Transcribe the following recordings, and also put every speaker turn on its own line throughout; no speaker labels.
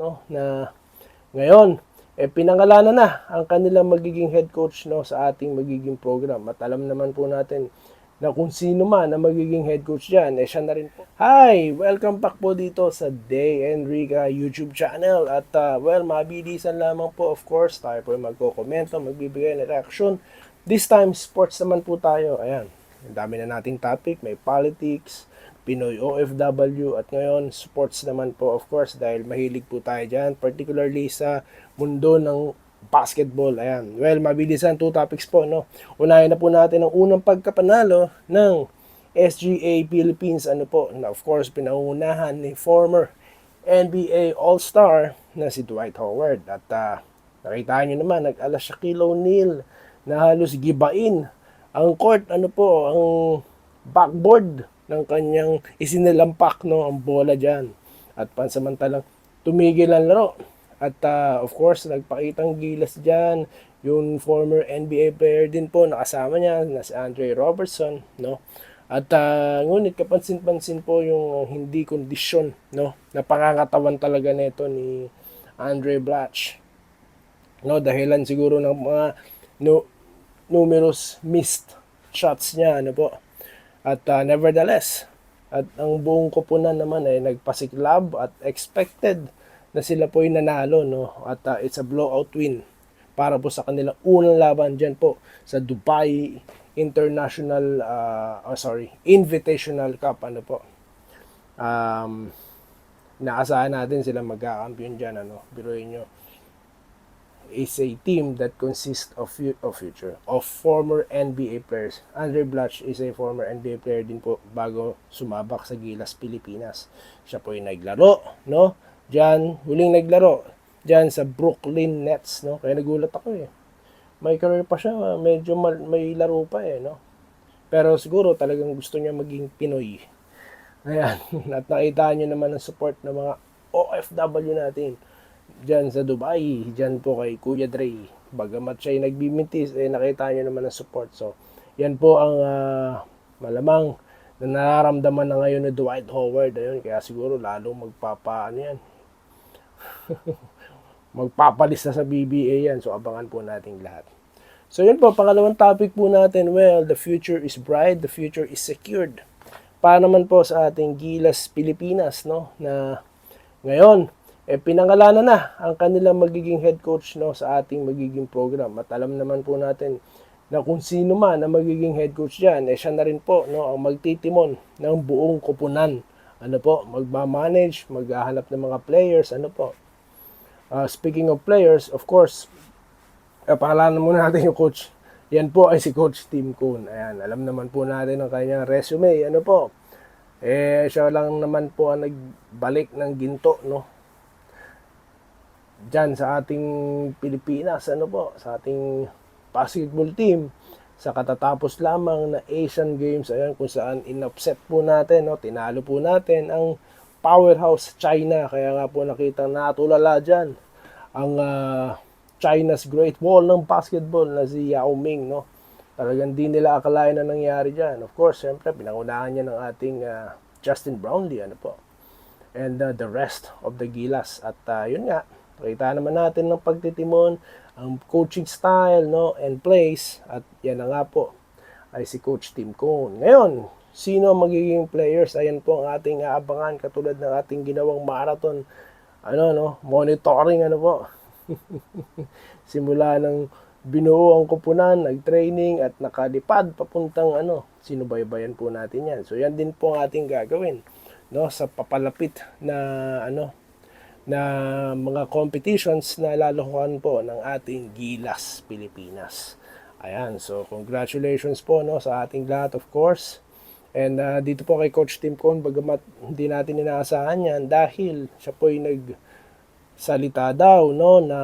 no, na ngayon pinangalanan na ang kanilang magiging head coach, no, sa ating magiging program. At alam naman po natin na kung sino man ang magiging head coach dyan, siya na rin po. Hi! Welcome back po dito sa Day Enrica YouTube channel. At mabilisan lamang po, of course, tayo po magko-komento, magbibigay ng reaction. This time, sports naman po tayo. Ayan, ang dami na nating topic. May politics, Pinoy OFW, at ngayon, sports naman po, of course, dahil mahilig po tayo dyan, particularly sa mundo ng basketball. Ayan. Well, mabilisan, 2 topics po, no? Unahin na po natin ang unang pagkapanalo ng SGA Philippines, ano po, na of course, pinangunahan ni former NBA All-Star na si Dwight Howard. At nakita nyo naman, nag-ala Shaquille O'Neal na halos gibain ang court, ano po, ang backboard ng kanyang isinilampak, no, ang bola dyan. At pansamantalang tumigil ang laro. At of course, nagpakitang gilas dyan yung former NBA player din po, nakasama niya na si Andre Robertson, no. At ngunit kapansin-pansin po yung hindi kondisyon, no, na pangangatawan talaga nito ni Andre Blatch, no, dahilan siguro ng mga numerous missed shots niya, ano po. At nevertheless, at ang buong koponan naman ay nagpasiklab at expected na sila po ay nanalo, no? At it's a blowout win para po sa kanilang unang laban dyan po sa Dubai Invitational Cup, ano po. Naasahan natin sila magkakampiyon dyan, ano? Biruin nyo, is a team that consists of former NBA players. Andre Blatch is a former NBA player din po bago sumabak sa Gilas Pilipinas. Siya po yung naglaro, no? Huling naglaro diyan sa Brooklyn Nets, no? Kaya nagulat ako eh. May career pa siya, medyo may laro pa eh, no? Pero siguro talagang gusto niya maging Pinoy. Ayan, at nakita niyo naman ang support ng mga OFW natin dyan sa Dubai, dyan po kay Kuya Dre. Bagamat siya'y nagbimintis, nakita niyo naman ang support. So, yan po ang malamang na nararamdaman na ngayon ni Dwight Howard. Ayun, kaya siguro lalong magpapalis na sa BBA yan. So, abangan po natin lahat. So, yun po, pangalawang topic po natin. Well, the future is bright, the future is secured. Para naman po sa ating Gilas Pilipinas, no, na ngayon, pinangalanan na ang kanilang magiging head coach, no, sa ating magiging program. At alam naman po natin na kung sino man ang magiging head coach dyan, siya na rin po, no, ang magtitimon ng buong koponan. Ano po, magmamanage, maghahanap ng mga players, ano po. Speaking of players, of course, pangalanan muna natin yung coach. Yan po ay si Coach Tim Cone. Ayan, alam naman po natin ang kanyang resume, ano po. Siya lang naman po ang nagbalik ng ginto, no, dyan sa ating Pilipinas, ano po, sa ating basketball team, sa katatapos lamang na Asian Games, ayan, kung saan in-upset po natin, no, tinalo po natin ang powerhouse China. Kaya nga po nakita natulala dyan ang China's Great Wall ng basketball na si Yao Ming, no. Talagang di nila akalain na nangyari dyan. Of course, siyempre, pinangunahan niya ng ating Justin Brownlee, ano po, and the rest of the Gilas. At yun nga, kita naman natin ng pagtitimon, ang coaching style, no, and plays. At yan na nga po ay si Coach Tim Cone. Ngayon, sino ang magiging players? Ayan po ang ating aabangan, katulad ng ating ginawang marathon, monitoring, ano po. Simula ng binuo ang koponan, nag-training at nakalipad papuntang sinubaybayan po natin yan. So yan din po ang ating gagawin, no, sa papalapit na na mga competitions na lalokohan po ng ating Gilas Pilipinas. Ayan, so congratulations po, no, sa ating lahat, of course. And dito po kay Coach Tim Cone, bagamat hindi natin inaasahan yan dahil siya po ay nagsalita daw, no, na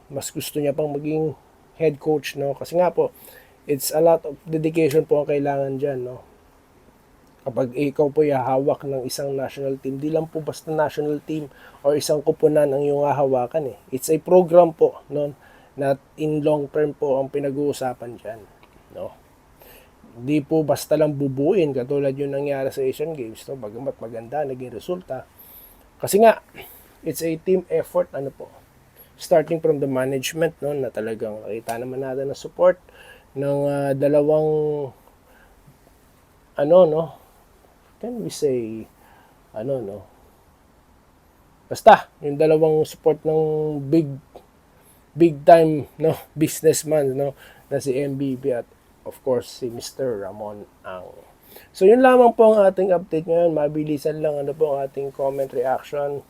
mas gusto niya pang maging head coach, no, kasi nga po it's a lot of dedication po ang kailangan dyan, no. Kapag ikaw po hahawak ng isang national team, di lang po basta national team o isang koponan ang iyong hahawakan eh. It's a program po, no, na in long term po ang pinag-uusapan dyan, no. Di po basta lang bubuin katulad yung nangyari sa Asian Games, no, bagamat maganda naging resulta. Kasi nga, it's a team effort, ano po. Starting from the management, no, na talagang nakita naman natin na support ng dalawang, ano, no, can we say, ano, no, basta, yung dalawang support ng big time, no, businessman, no, na si MBB at of course si Mr. Ramon Ang. So yun lamang po ang ating update ngayon. Mabilisan lang ano po ang ating comment reaction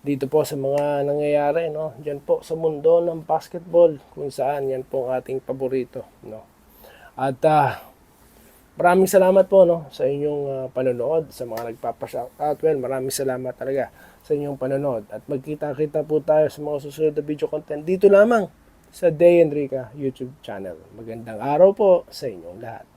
dito po sa mga nangyayari, no, diyan po sa mundo ng basketball, kung saan yan po ang ating paborito, no. At maraming salamat po, no, sa inyong panonood, sa mga nagpapa-shoutout. Well, maraming salamat talaga sa inyong panonood. At magkita-kita po tayo sa mga susunod na video content dito lamang sa Day Enrica YouTube channel. Magandang araw po sa inyong lahat.